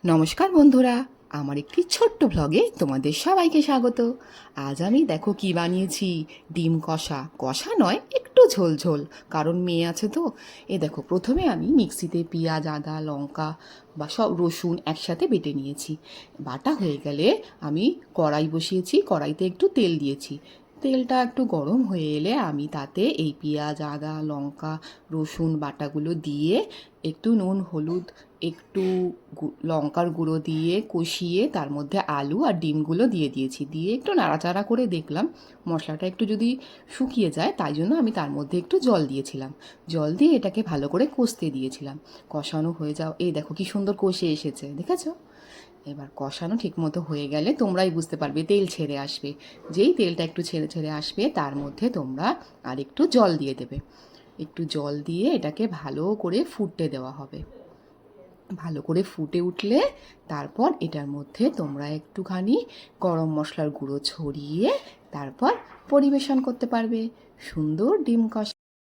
নমস্কার বন্ধুরা, আমার একটি ছোট্ট ভ্লগে তোমাদের সবাইকে স্বাগত। আজ আমি দেখো কি বানিয়েছি। ডিম কষা। কষা নয়, একটু ঝোল ঝোল, কারণ মেয়ে আছে তো। এ দেখো, প্রথমে আমি মিক্সিতে পেঁয়াজ, আদা, লঙ্কা বা সব রসুন একসাথে বেটে নিয়েছি। বাটা হয়ে গেলে আমি কড়াই বসিয়েছি, কড়াইতে একটু তেল দিয়েছি। তেলটা একটু গরম হয়ে এলে আমি তাতে এই পেঁয়াজ, আদা, লঙ্কা, রসুন বাটাগুলো দিয়ে একটু নুন, হলুদ, একটু লঙ্কার গুঁড়ো দিয়ে কষিয়ে তার মধ্যে আলু আর ডিমগুলো দিয়ে দিয়েছি। দিয়ে একটু নাড়াচাড়া করে দেখলাম মশলাটা একটু যদি শুকিয়ে যায়, তাই জন্য আমি তার মধ্যে একটু জল দিয়েছিলাম। জল দিয়ে এটাকে ভালো করে কষতে দিয়েছিলাম। কষানো হয়ে যাও, এই দেখো কি সুন্দর কষে এসেছে, দেখেছো? এবার কষানো ঠিকমতো হয়ে গেলে তোমরাই বুঝতে পারবে, তেল ছেড়ে আসবে। যেই তেলটা একটু ছেড়ে ছেড়ে আসবে, তার মধ্যে তোমরা আর একটু জল দিয়ে দেবে। একটু জল দিয়ে এটাকে ভালো করে ফুটতে দেওয়া হবে। ভালো করে ফুটে উঠলে তারপর এটার মধ্যে তোমরা একটুখানি গরম মশলার গুঁড়ো ছড়িয়ে তারপর পরিবেশন করতে পারবে। সুন্দর ডিম কষা।